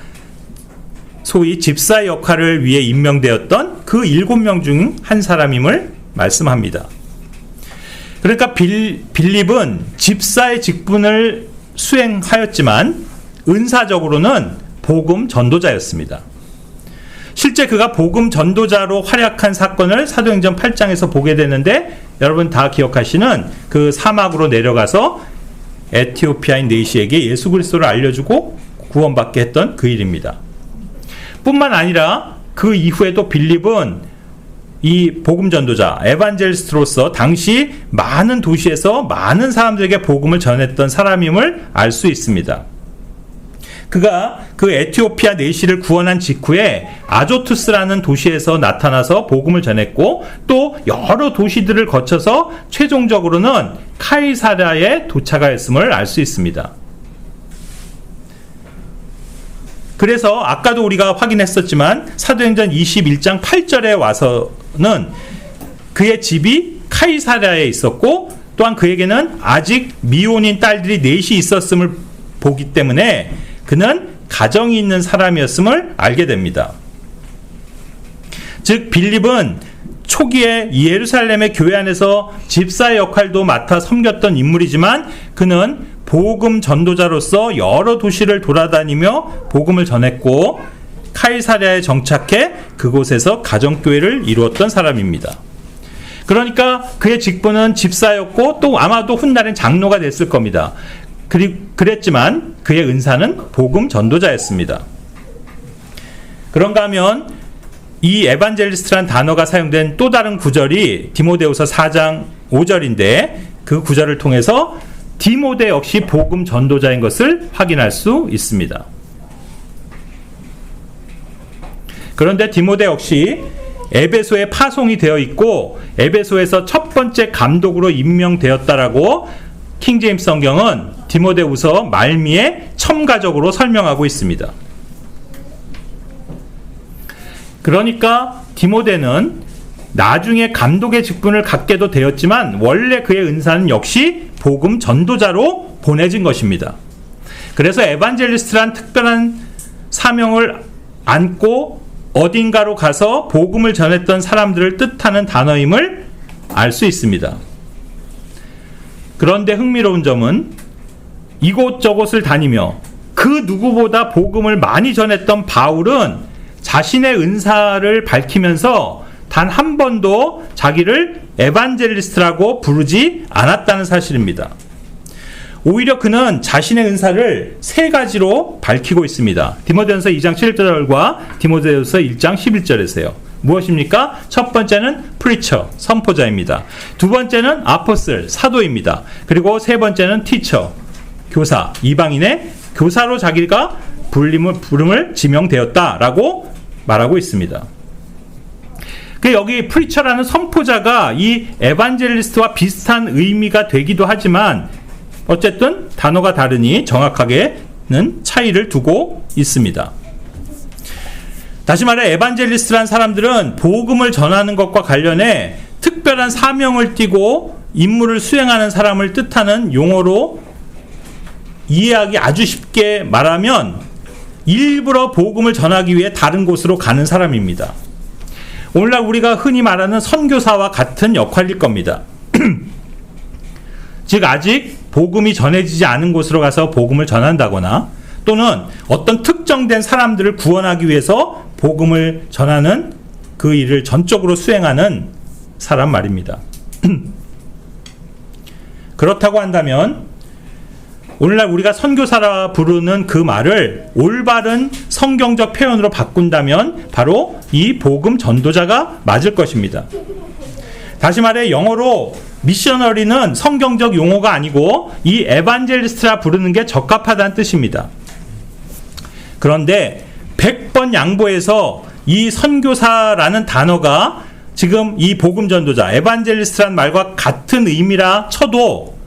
소위 집사 역할을 위해 임명되었던 그 7명 중 한 사람임을 말씀합니다. 그러니까 빌립은 집사의 직분을 수행하였지만 은사적으로는 복음 전도자였습니다. 실제 그가 복음 전도자로 활약한 사건을 사도행전 8장에서 보게 되는데, 여러분 다 기억하시는 그 사막으로 내려가서 에티오피아인 네시에게 예수 그리스도를 알려주고 구원받게 했던 그 일입니다. 뿐만 아니라 그 이후에도 빌립은 이 복음 전도자 에반젤리스트로서 당시 많은 도시에서 많은 사람들에게 복음을 전했던 사람임을 알 수 있습니다. 그가 그 에티오피아 네시를 구원한 직후에 아조투스라는 도시에서 나타나서 복음을 전했고, 또 여러 도시들을 거쳐서 최종적으로는 카이사랴에 도착하였음을 알 수 있습니다. 그래서 아까도 우리가 확인했었지만 사도행전 21장 8절에 와서는 그의 집이 카이사랴에 있었고, 또한 그에게는 아직 미혼인 딸들이 넷이 있었음을 보기 때문에 그는 가정이 있는 사람이었음을 알게 됩니다. 즉 빌립은 초기에 예루살렘의 교회 안에서 집사의 역할도 맡아 섬겼던 인물이지만, 그는 복음 전도자로서 여러 도시를 돌아다니며 복음을 전했고 카이사랴에 정착해 그곳에서 가정교회를 이루었던 사람입니다. 그러니까 그의 직분은 집사였고, 또 아마도 훗날엔 장로가 됐을 겁니다. 그랬지만 그의 은사는 복음 전도자였습니다. 그런가 하면 이 에반젤리스트란 단어가 사용된 또 다른 구절이 디모데후서 4장 5절인데, 그 구절을 통해서 디모데 역시 복음 전도자인 것을 확인할 수 있습니다. 그런데 디모데 역시 에베소에 파송이 되어 있고 에베소에서 첫 번째 감독으로 임명되었다라고 킹제임스 성경은 디모데후서 말미에 첨가적으로 설명하고 있습니다. 그러니까 디모데는 나중에 감독의 직분을 갖게도 되었지만 원래 그의 은사는 역시 복음 전도자로 보내진 것입니다. 그래서 에반젤리스트란 특별한 사명을 안고 어딘가로 가서 복음을 전했던 사람들을 뜻하는 단어임을 알 수 있습니다. 그런데 흥미로운 점은 이곳저곳을 다니며 그 누구보다 복음을 많이 전했던 바울은 자신의 은사를 밝히면서 단 한 번도 자기를 에반젤리스트라고 부르지 않았다는 사실입니다. 오히려 그는 자신의 은사를 세 가지로 밝히고 있습니다. 디모데전서 2장 7절과 디모데전서 1장 11절에서요. 무엇입니까? 첫 번째는 프리처, 선포자입니다. 두 번째는 아포슬, 사도입니다. 그리고 세 번째는 티처, 교사, 이방인의 교사로 자기가 부름을 지명되었다라고 말하고 있습니다. 여기 프리처라는 선포자가 이 에반젤리스트와 비슷한 의미가 되기도 하지만 어쨌든 단어가 다르니 정확하게는 차이를 두고 있습니다. 다시 말해 에반젤리스트란 사람들은 복음을 전하는 것과 관련해 특별한 사명을 띠고 임무를 수행하는 사람을 뜻하는 용어로 이해하기 아주 쉽게 말하면 일부러 복음을 전하기 위해 다른 곳으로 가는 사람입니다. 오늘날 우리가 흔히 말하는 선교사와 같은 역할일 겁니다. 즉 아직 복음이 전해지지 않은 곳으로 가서 복음을 전한다거나 또는 어떤 특정된 사람들을 구원하기 위해서 복음을 전하는 그 일을 전적으로 수행하는 사람 말입니다. 그렇다고 한다면 오늘날 우리가 선교사라 부르는 그 말을 올바른 성경적 표현으로 바꾼다면 바로 이 복음 전도자가 맞을 것입니다. 다시 말해 영어로 미셔너리는 성경적 용어가 아니고 이 에반젤리스트라 부르는 게 적합하다는 뜻입니다. 그런데 100번 양보해서 이 선교사라는 단어가 지금 이 복음 전도자, 에반젤리스트란 말과 같은 의미라 쳐도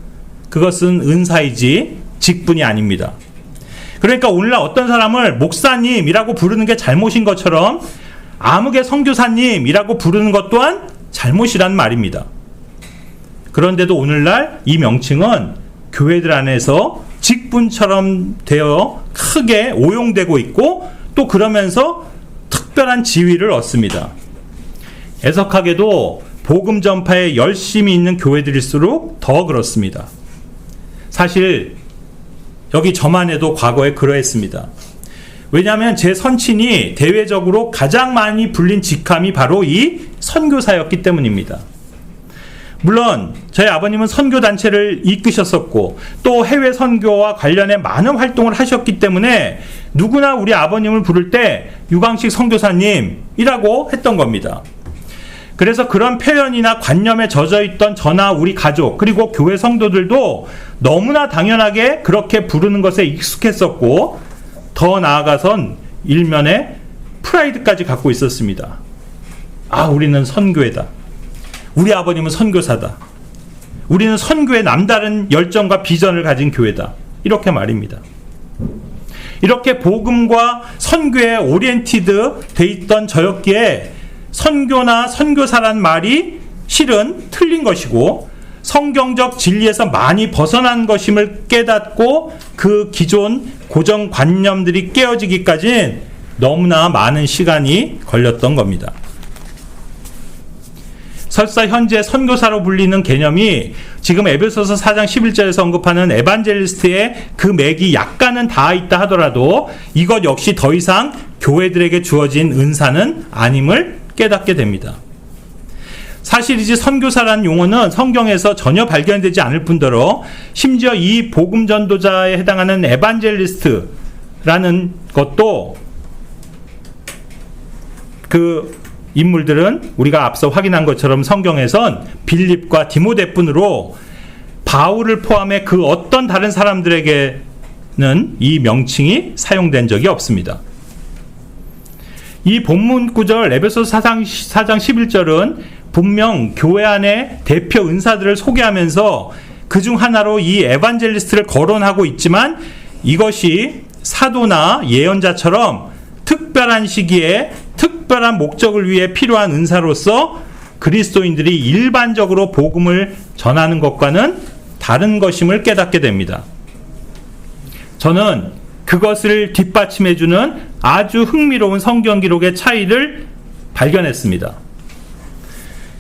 그것은 은사이지 직분이 아닙니다. 그러니까 오늘날 어떤 사람을 목사님이라고 부르는 게 잘못인 것처럼 아무개 선교사님이라고 부르는 것 또한 잘못이란 말입니다. 그런데도 오늘날 이 명칭은 교회들 안에서 직분처럼 되어 크게 오용되고 있고 또 그러면서 특별한 지위를 얻습니다. 애석하게도 복음 전파에 열심히 있는 교회들일수록 더 그렇습니다. 사실 여기 저만 해도 과거에 그러했습니다. 왜냐하면 제 선친이 대외적으로 가장 많이 불린 직함이 바로 이 선교사였기 때문입니다. 물론 저희 아버님은 선교단체를 이끄셨었고 또 해외 선교와 관련해 많은 활동을 하셨기 때문에 누구나 우리 아버님을 부를 때 유광식 선교사님이라고 했던 겁니다. 그래서 그런 표현이나 관념에 젖어있던 저나 우리 가족 그리고 교회 성도들도 너무나 당연하게 그렇게 부르는 것에 익숙했었고 더 나아가선 일면에 프라이드까지 갖고 있었습니다. 아, 우리는 선교회다. 우리 아버님은 선교사다. 우리는 선교에 남다른 열정과 비전을 가진 교회다. 이렇게 말입니다. 이렇게 복음과 선교에 오리엔티드 돼 있던 저였기에 선교나 선교사란 말이 실은 틀린 것이고 성경적 진리에서 많이 벗어난 것임을 깨닫고 그 기존 고정관념들이 깨어지기까지 너무나 많은 시간이 걸렸던 겁니다. 설사 현재 선교사로 불리는 개념이 지금 에베소서 4장 11절에서 언급하는 에반젤리스트의 그 맥이 약간은 닿아 있다 하더라도 이것 역시 더 이상 교회들에게 주어진 은사는 아님을 깨닫게 됩니다. 사실이지 선교사라는 용어는 성경에서 전혀 발견되지 않을 뿐더러 심지어 이 복음 전도자에 해당하는 에반젤리스트라는 것도 그 인물들은 우리가 앞서 확인한 것처럼 성경에선 빌립과 디모데뿐으로 바울을 포함해 그 어떤 다른 사람들에게는 이 명칭이 사용된 적이 없습니다. 이 본문 구절 에베소서 4장 11절은 분명 교회 안에 대표 은사들을 소개하면서 그중 하나로 이 에반젤리스트를 거론하고 있지만 이것이 사도나 예언자처럼 특별한 시기에 특별한 목적을 위해 필요한 은사로서 그리스도인들이 일반적으로 복음을 전하는 것과는 다른 것임을 깨닫게 됩니다. 저는 그것을 뒷받침해주는 아주 흥미로운 성경 기록의 차이를 발견했습니다.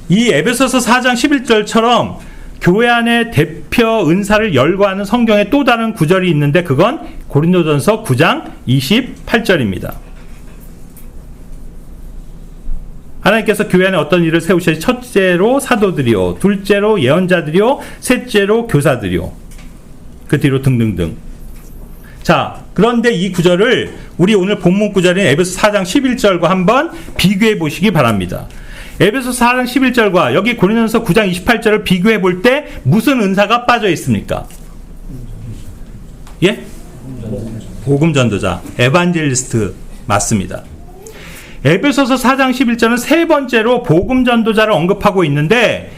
이 에베소서 4장 11절처럼 교회 안에 대표 은사를 열거하는 성경의 또 다른 구절이 있는데 그건 고린도전서 9장 28절입니다. 하나님께서 교회 안에 어떤 일을 세우시지? 첫째로 사도들이요, 둘째로 예언자들이요, 셋째로 교사들이요. 그 뒤로 등등등. 자, 그런데 이 구절을 우리 오늘 본문 구절인 에베소 4장 11절과 한번 비교해 보시기 바랍니다. 에베소 4장 11절과 여기 고린도전서 9장 28절을 비교해 볼 때 무슨 은사가 빠져 있습니까? 예? 복음 전도자, 에반젤리스트 맞습니다. 에베소서 4장 11절은 세 번째로 복음 전도자를 언급하고 있는데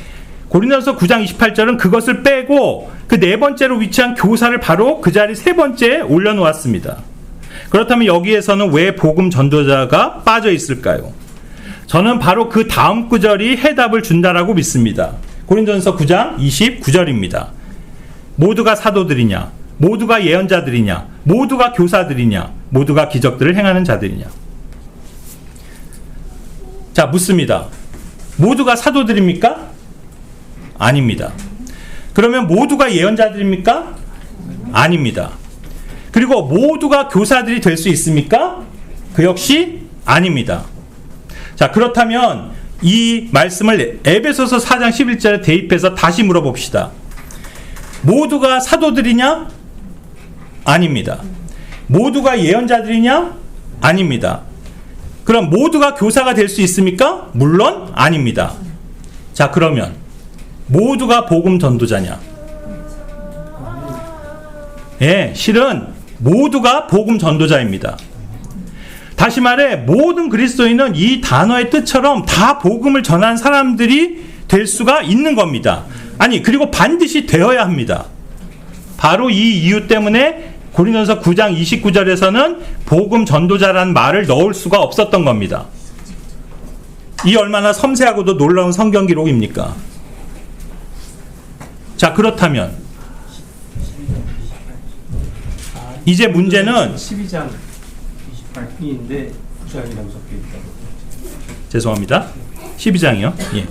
고린도전서 9장 28절은 그것을 빼고 그 네 번째로 위치한 교사를 바로 그 자리 세 번째에 올려놓았습니다. 그렇다면 여기에서는 왜 복음 전도자가 빠져 있을까요? 저는 바로 그 다음 구절이 해답을 준다라고 믿습니다. 고린도전서 9장 29절입니다. 모두가 사도들이냐? 모두가 예언자들이냐? 모두가 교사들이냐? 모두가 기적들을 행하는 자들이냐? 자, 묻습니다. 모두가 사도들입니까? 아닙니다. 그러면 모두가 예언자들입니까? 아닙니다. 그리고 모두가 교사들이 될 수 있습니까? 그 역시 아닙니다. 자, 그렇다면 이 말씀을 에베소서 4장 11절에 대입해서 다시 물어봅시다. 모두가 사도들이냐? 아닙니다. 모두가 예언자들이냐? 아닙니다. 그럼 모두가 교사가 될 수 있습니까? 물론 아닙니다. 자, 그러면 모두가 복음 전도자냐? 예, 실은 모두가 복음 전도자입니다. 다시 말해 모든 그리스도인은 이 단어의 뜻처럼 다 복음을 전한 사람들이 될 수가 있는 겁니다. 아니, 그리고 반드시 되어야 합니다. 바로 이 이유 때문에 고린도전서 9장 29절에서는 복음 전도자라는 말을 넣을 수가 없었던 겁니다. 이 얼마나 섬세하고도 놀라운 성경 기록입니까? 자, 그렇다면 이제 문제는 12장 28인데 9장이랑 섞여 있다고. 죄송합니다. 12장이요? 예.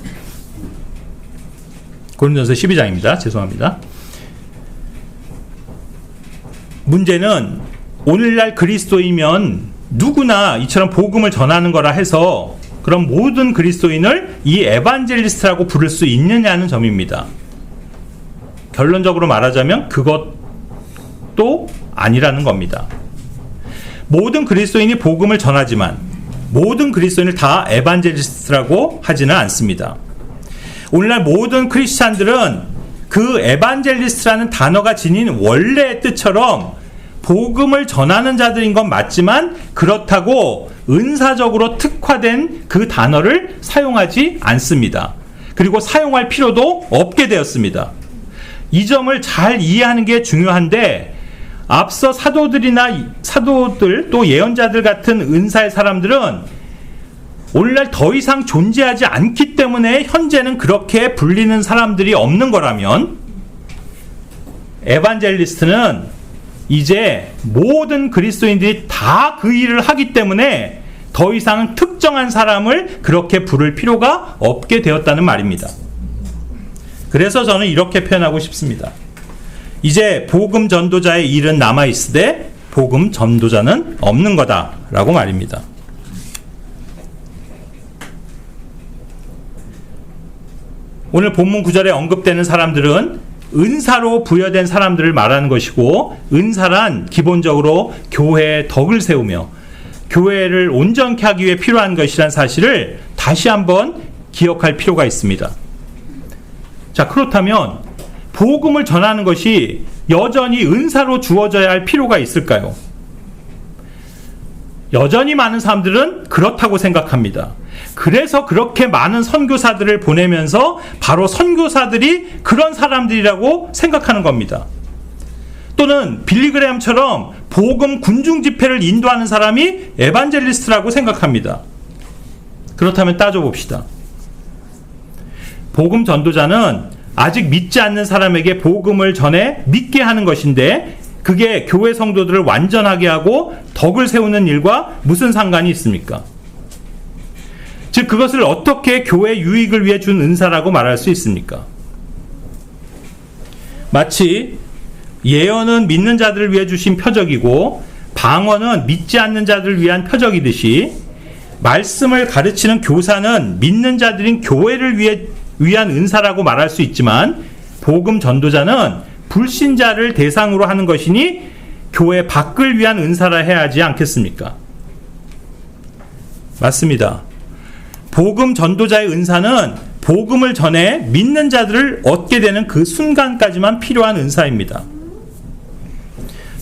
고린도전서 12장입니다. 죄송합니다. 문제는 오늘날 그리스도이면 누구나 이처럼 복음을 전하는 거라 해서 그럼 모든 그리스도인을 이 에반젤리스트라고 부를 수 있느냐는 점입니다. 결론적으로 말하자면 그것도 아니라는 겁니다. 모든 그리스도인이 복음을 전하지만 모든 그리스도인을 다 에반젤리스트라고 하지는 않습니다. 오늘날 모든 크리스찬들은 그 에반젤리스트라는 단어가 지닌 원래의 뜻처럼 복음을 전하는 자들인 건 맞지만 그렇다고 은사적으로 특화된 그 단어를 사용하지 않습니다. 그리고 사용할 필요도 없게 되었습니다. 이 점을 잘 이해하는 게 중요한데 앞서 사도들 또 예언자들 같은 은사의 사람들은 오늘날 더 이상 존재하지 않기 때문에 현재는 그렇게 불리는 사람들이 없는 거라면 에반젤리스트는 이제 모든 그리스도인들이 다 그 일을 하기 때문에 더 이상 특정한 사람을 그렇게 부를 필요가 없게 되었다는 말입니다. 그래서 저는 이렇게 표현하고 싶습니다. 이제 복음 전도자의 일은 남아있으되 복음 전도자는 없는 거다라고 말입니다. 오늘 본문 9절에 언급되는 사람들은 은사로 부여된 사람들을 말하는 것이고 은사란 기본적으로 교회의 덕을 세우며 교회를 온전케 하기 위해 필요한 것이란 사실을 다시 한번 기억할 필요가 있습니다. 자, 그렇다면 복음을 전하는 것이 여전히 은사로 주어져야 할 필요가 있을까요? 여전히 많은 사람들은 그렇다고 생각합니다. 그래서 그렇게 많은 선교사들을 보내면서 바로 선교사들이 그런 사람들이라고 생각하는 겁니다. 또는 빌리그레함처럼 복음 군중 집회를 인도하는 사람이 에반젤리스트라고 생각합니다. 그렇다면 따져봅시다. 복음 전도자는 아직 믿지 않는 사람에게 복음을 전해 믿게 하는 것인데 그게 교회 성도들을 완전하게 하고 덕을 세우는 일과 무슨 상관이 있습니까? 즉 그것을 어떻게 교회 유익을 위해 준 은사라고 말할 수 있습니까? 마치 예언은 믿는 자들을 위해 주신 표적이고 방언은 믿지 않는 자들을 위한 표적이듯이 말씀을 가르치는 교사는 믿는 자들인 교회를 위한 은사라고 말할 수 있지만 복음 전도자는 불신자를 대상으로 하는 것이니 교회 밖을 위한 은사라 해야 하지 않겠습니까? 맞습니다. 복음 전도자의 은사는 복음을 전해 믿는 자들을 얻게 되는 그 순간까지만 필요한 은사입니다.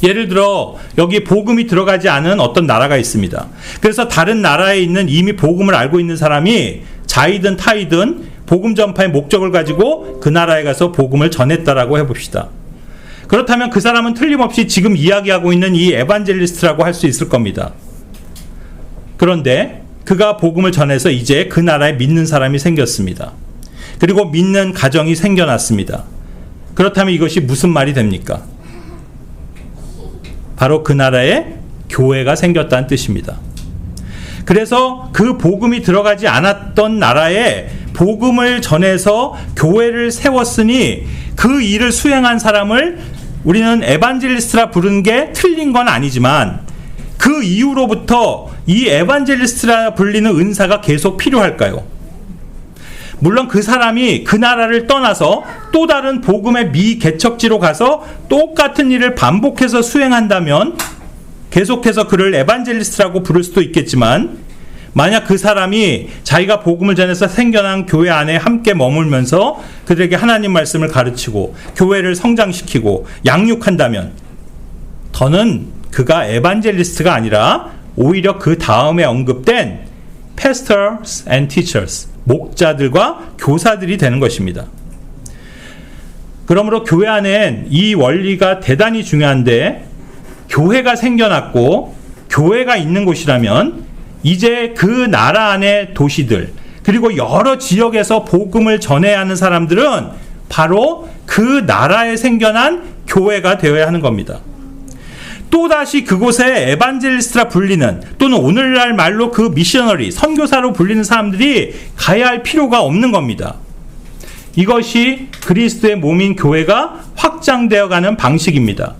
예를 들어 여기 복음이 들어가지 않은 어떤 나라가 있습니다. 그래서 다른 나라에 있는 이미 복음을 알고 있는 사람이 자이든 타이든 복음 전파의 목적을 가지고 그 나라에 가서 복음을 전했다라고 해봅시다. 그렇다면 그 사람은 틀림없이 지금 이야기하고 있는 이 에반젤리스트라고 할 수 있을 겁니다. 그런데 그가 복음을 전해서 이제 그 나라에 믿는 사람이 생겼습니다. 그리고 믿는 가정이 생겨났습니다. 그렇다면 이것이 무슨 말이 됩니까? 바로 그 나라에 교회가 생겼다는 뜻입니다. 그래서 그 복음이 들어가지 않았던 나라에 복음을 전해서 교회를 세웠으니 그 일을 수행한 사람을 우리는 에반젤리스트라 부르는 게 틀린 건 아니지만 그 이후로부터 이 에반젤리스트라 불리는 은사가 계속 필요할까요? 물론 그 사람이 그 나라를 떠나서 또 다른 복음의 미개척지로 가서 똑같은 일을 반복해서 수행한다면 계속해서 그를 에반젤리스트라고 부를 수도 있겠지만 만약 그 사람이 자기가 복음을 전해서 생겨난 교회 안에 함께 머물면서 그들에게 하나님 말씀을 가르치고 교회를 성장시키고 양육한다면 더는 그가 에반젤리스트가 아니라 오히려 그 다음에 언급된 pastors and teachers, 목자들과 교사들이 되는 것입니다. 그러므로 교회 안엔 이 원리가 대단히 중요한데 교회가 생겨났고 교회가 있는 곳이라면 이제 그 나라 안의 도시들 그리고 여러 지역에서 복음을 전해야 하는 사람들은 바로 그 나라에 생겨난 교회가 되어야 하는 겁니다. 또다시 그곳에 에반젤리스트라 불리는 또는 오늘날 말로 그 미셔너리, 선교사로 불리는 사람들이 가야 할 필요가 없는 겁니다. 이것이 그리스도의 몸인 교회가 확장되어 가는 방식입니다.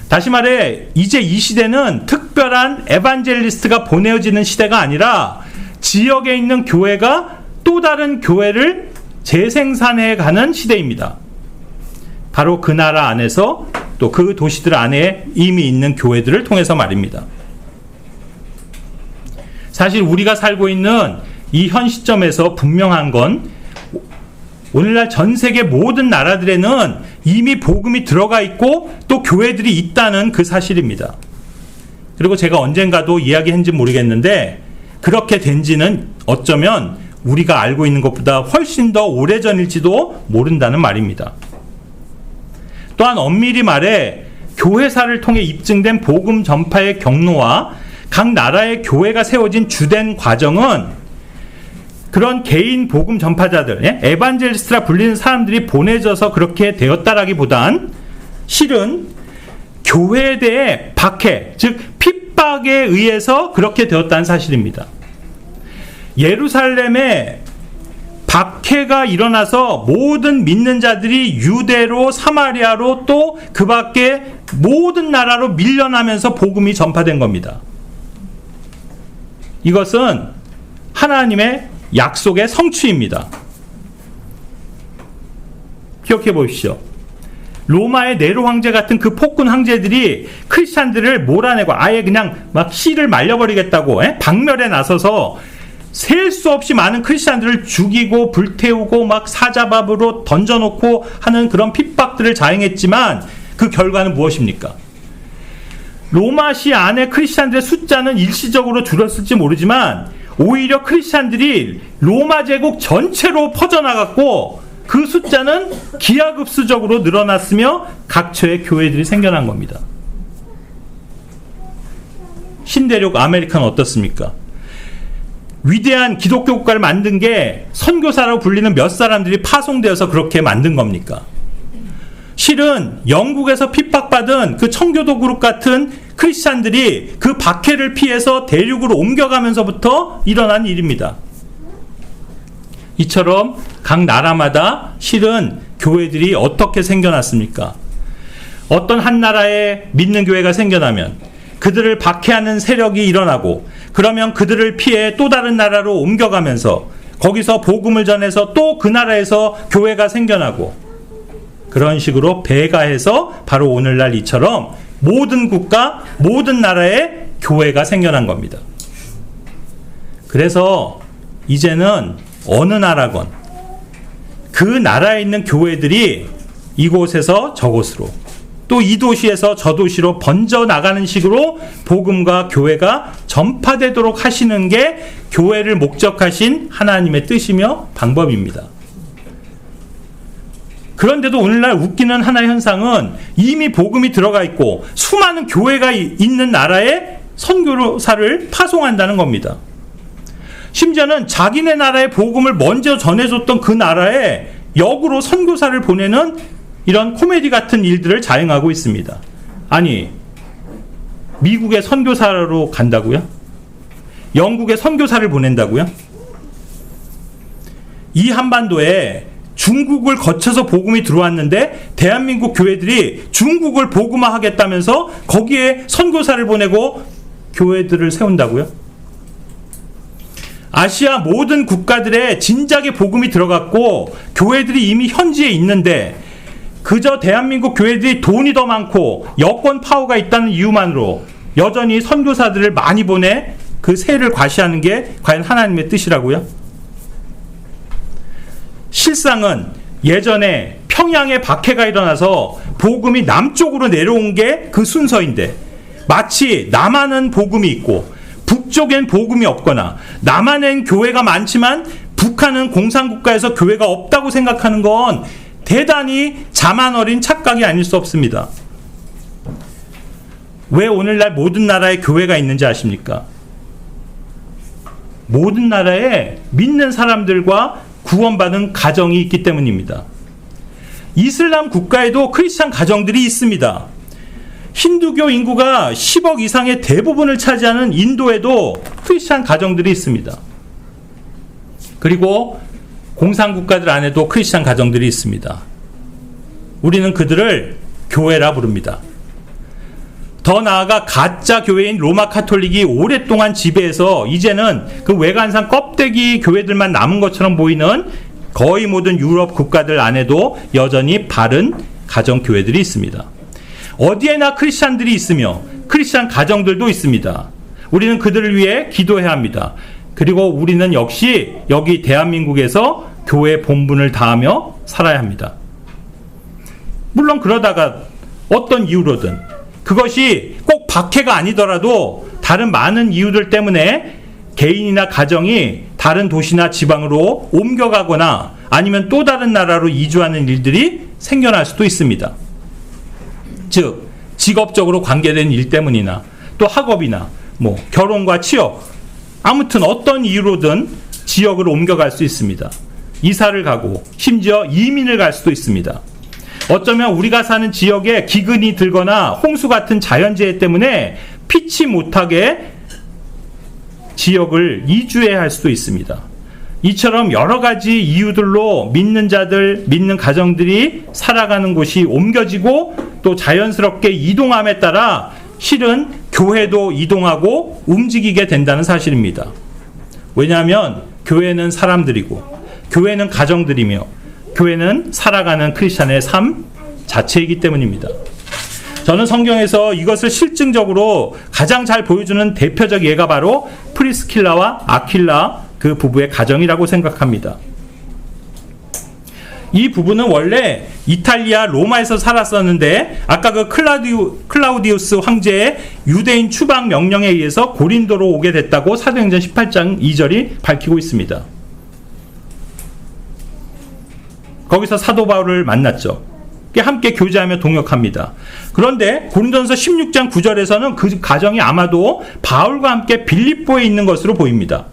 다시 말해 이제 이 시대는 특별한 에반젤리스트가 보내어지는 시대가 아니라 지역에 있는 교회가 또 다른 교회를 재생산해 가는 시대입니다. 바로 그 나라 안에서 또 그 도시들 안에 이미 있는 교회들을 통해서 말입니다. 사실 우리가 살고 있는 이 현 시점에서 분명한 건 오늘날 전 세계 모든 나라들에는 이미 복음이 들어가 있고 또 교회들이 있다는 그 사실입니다. 그리고 제가 언젠가도 이야기했는지 모르겠는데 그렇게 된 지는 어쩌면 우리가 알고 있는 것보다 훨씬 더 오래전일지도 모른다는 말입니다. 또한 엄밀히 말해 교회사를 통해 입증된 복음 전파의 경로와 각 나라의 교회가 세워진 주된 과정은 그런 개인 복음 전파자들, 에반젤리스트라 불리는 사람들이 보내져서 그렇게 되었다라기보단 실은 교회에 대해 박해, 즉 핍박에 의해서 그렇게 되었다는 사실입니다. 예루살렘에 박해가 일어나서 모든 믿는 자들이 유대로 사마리아로 또 그 밖에 모든 나라로 밀려나면서 복음이 전파된 겁니다. 이것은 하나님의 약속의 성취입니다. 기억해 보십시오. 로마의 네로 황제 같은 그 폭군 황제들이 크리스찬들을 몰아내고 아예 그냥 막 씨를 말려버리겠다고 박멸에 나서서 셀 수 없이 많은 크리스찬들을 죽이고 불태우고 막 사자밥으로 던져놓고 하는 그런 핍박들을 자행했지만 그 결과는 무엇입니까? 로마시 안에 크리스찬들의 숫자는 일시적으로 줄었을지 모르지만 오히려 크리스찬들이 로마 제국 전체로 퍼져나갔고 그 숫자는 기하급수적으로 늘어났으며 각처의 교회들이 생겨난 겁니다. 신대륙 아메리카는 어떻습니까? 위대한 기독교 국가를 만든 게 선교사라고 불리는 몇 사람들이 파송되어서 그렇게 만든 겁니까? 실은 영국에서 핍박받은 그 청교도 그룹 같은 크리스찬들이 그 박해를 피해서 대륙으로 옮겨가면서부터 일어난 일입니다. 이처럼 각 나라마다 실은 교회들이 어떻게 생겨났습니까? 어떤 한 나라에 믿는 교회가 생겨나면 그들을 박해하는 세력이 일어나고, 그러면 그들을 피해 또 다른 나라로 옮겨가면서 거기서 복음을 전해서 또 그 나라에서 교회가 생겨나고, 그런 식으로 배가해서 바로 오늘날 이처럼 모든 국가, 모든 나라에 교회가 생겨난 겁니다. 그래서 이제는 어느 나라건 그 나라에 있는 교회들이 이곳에서 저곳으로, 또 이 도시에서 저 도시로 번져 나가는 식으로 복음과 교회가 전파되도록 하시는 게 교회를 목적하신 하나님의 뜻이며 방법입니다. 그런데도 오늘날 웃기는 하나의 현상은 이미 복음이 들어가 있고 수많은 교회가 있는 나라에 선교사를 파송한다는 겁니다. 심지어는 자기네 나라의 복음을 먼저 전해줬던 그 나라에 역으로 선교사를 보내는 이런 코미디 같은 일들을 자행하고 있습니다. 아니, 미국에 선교사로 간다고요? 영국에 선교사를 보낸다고요? 이 한반도에 중국을 거쳐서 복음이 들어왔는데 대한민국 교회들이 중국을 복음화하겠다면서 거기에 선교사를 보내고 교회들을 세운다고요? 아시아 모든 국가들의 진작에 복음이 들어갔고 교회들이 이미 현지에 있는데 그저 대한민국 교회들이 돈이 더 많고 여권 파워가 있다는 이유만으로 여전히 선교사들을 많이 보내 그 세를 과시하는 게 과연 하나님의 뜻이라고요? 실상은 예전에 평양에 박해가 일어나서 복음이 남쪽으로 내려온 게 그 순서인데, 마치 남한은 복음이 있고 북쪽엔 복음이 없거나 남한엔 교회가 많지만 북한은 공산국가에서 교회가 없다고 생각하는 건 대단히 자만 어린 착각이 아닐 수 없습니다. 왜 오늘날 모든 나라에 교회가 있는지 아십니까? 모든 나라에 믿는 사람들과 구원받은 가정이 있기 때문입니다. 이슬람 국가에도 크리스찬 가정들이 있습니다. 힌두교 인구가 10억 이상의 대부분을 차지하는 인도에도 크리스찬 가정들이 있습니다. 그리고 공산국가들 안에도 크리스찬 가정들이 있습니다. 우리는 그들을 교회라 부릅니다. 더 나아가 가짜 교회인 로마 카톨릭이 오랫동안 지배해서 이제는 그 외관상 껍데기 교회들만 남은 것처럼 보이는 거의 모든 유럽 국가들 안에도 여전히 바른 가정 교회들이 있습니다. 어디에나 크리스찬들이 있으며 크리스찬 가정들도 있습니다. 우리는 그들을 위해 기도해야 합니다. 그리고 우리는 역시 여기 대한민국에서 교회 본분을 다하며 살아야 합니다. 물론 그러다가 어떤 이유로든, 그것이 꼭 박해가 아니더라도 다른 많은 이유들 때문에 개인이나 가정이 다른 도시나 지방으로 옮겨가거나 아니면 또 다른 나라로 이주하는 일들이 생겨날 수도 있습니다. 즉, 직업적으로 관계된 일 때문이나 또 학업이나 결혼과 취업, 아무튼 어떤 이유로든 지역을 옮겨갈 수 있습니다. 이사를 가고 심지어 이민을 갈 수도 있습니다. 어쩌면 우리가 사는 지역에 기근이 들거나 홍수 같은 자연재해 때문에 피치 못하게 지역을 이주해야 할 수도 있습니다. 이처럼 여러 가지 이유들로 믿는 자들, 믿는 가정들이 살아가는 곳이 옮겨지고 또 자연스럽게 이동함에 따라 실은 교회도 이동하고 움직이게 된다는 사실입니다. 왜냐하면 교회는 사람들이고 교회는 가정들이며 교회는 살아가는 크리스찬의 삶 자체이기 때문입니다. 저는 성경에서 이것을 실증적으로 가장 잘 보여주는 대표적 예가 바로 프리스킬라와 아킬라 그 부부의 가정이라고 생각합니다. 이 부부는 원래 이탈리아 로마에서 살았었는데 아까 그 클라우디우스 황제의 유대인 추방 명령에 의해서 고린도로 오게 됐다고 사도행전 18장 2절이 밝히고 있습니다. 거기서 사도 바울을 만났죠. 함께 교제하며 동역합니다. 그런데 고린도전서 16장 9절에서는 그 가정이 아마도 바울과 함께 빌립보에 있는 것으로 보입니다.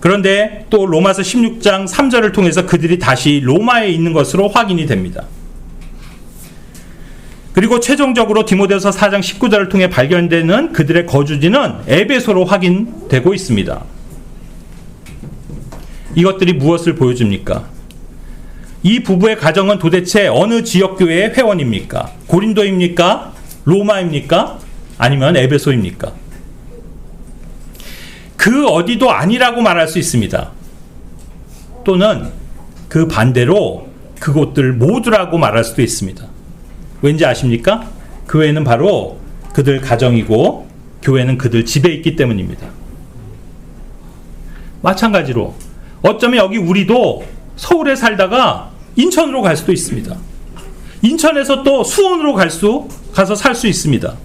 그런데 또 로마서 16장 3절을 통해서 그들이 다시 로마에 있는 것으로 확인이 됩니다. 그리고 최종적으로 디모데후서 4장 19절을 통해 발견되는 그들의 거주지는 에베소로 확인되고 있습니다. 이것들이 무엇을 보여줍니까? 이 부부의 가정은 도대체 어느 지역교회의 회원입니까? 고린도입니까? 로마입니까? 아니면 에베소입니까? 그 어디도 아니라고 말할 수 있습니다. 또는 그 반대로 그곳들 모두라고 말할 수도 있습니다. 왠지 아십니까? 교회는 바로 그들 가정이고 교회는 그들 집에 있기 때문입니다. 마찬가지로 어쩌면 여기 우리도 서울에 살다가 인천으로 갈 수도 있습니다. 인천에서 또 수원으로 가서 살 수 있습니다.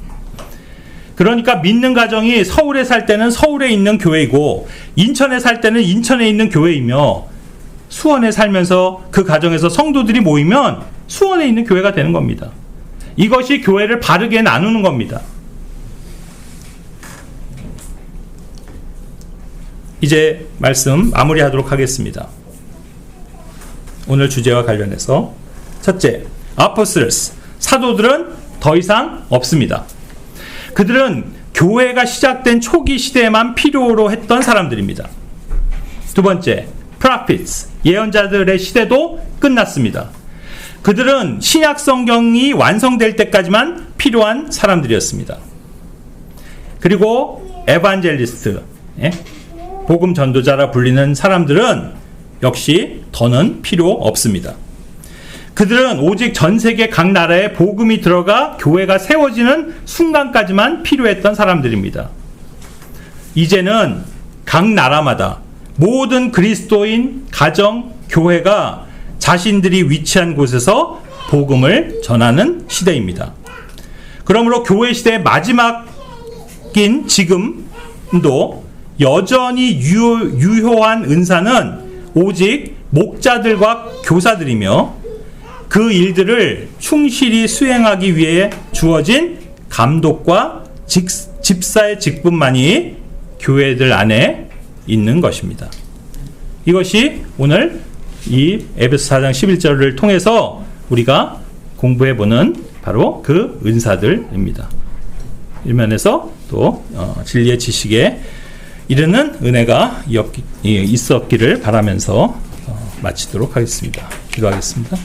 그러니까 믿는 가정이 서울에 살 때는 서울에 있는 교회이고 인천에 살 때는 인천에 있는 교회이며 수원에 살면서 그 가정에서 성도들이 모이면 수원에 있는 교회가 되는 겁니다. 이것이 교회를 바르게 나누는 겁니다. 이제 말씀 마무리하도록 하겠습니다. 오늘 주제와 관련해서 첫째, 아포스토스, 사도들은 더 이상 없습니다. 그들은 교회가 시작된 초기 시대에만 필요로 했던 사람들입니다. 두 번째, prophets, 예언자들의 시대도 끝났습니다. 그들은 신약 성경이 완성될 때까지만 필요한 사람들이었습니다. 그리고 에반젤리스트, 복음 전도자라 불리는 사람들은 역시 더는 필요 없습니다. 그들은 오직 전 세계 각 나라에 복음이 들어가 교회가 세워지는 순간까지만 필요했던 사람들입니다. 이제는 각 나라마다 모든 그리스도인, 가정, 교회가 자신들이 위치한 곳에서 복음을 전하는 시대입니다. 그러므로 교회 시대의 마지막인 지금도 여전히 유효한 은사는 오직 목자들과 교사들이며 그 일들을 충실히 수행하기 위해 주어진 감독과 집사의 직분만이 교회들 안에 있는 것입니다. 이것이 오늘 이 에베소 4장 11절을 통해서 우리가 공부해보는 바로 그 은사들입니다. 이 면에서 또 진리의 지식에 이르는 은혜가 있었기를 바라면서 마치도록 하겠습니다. 기도하겠습니다.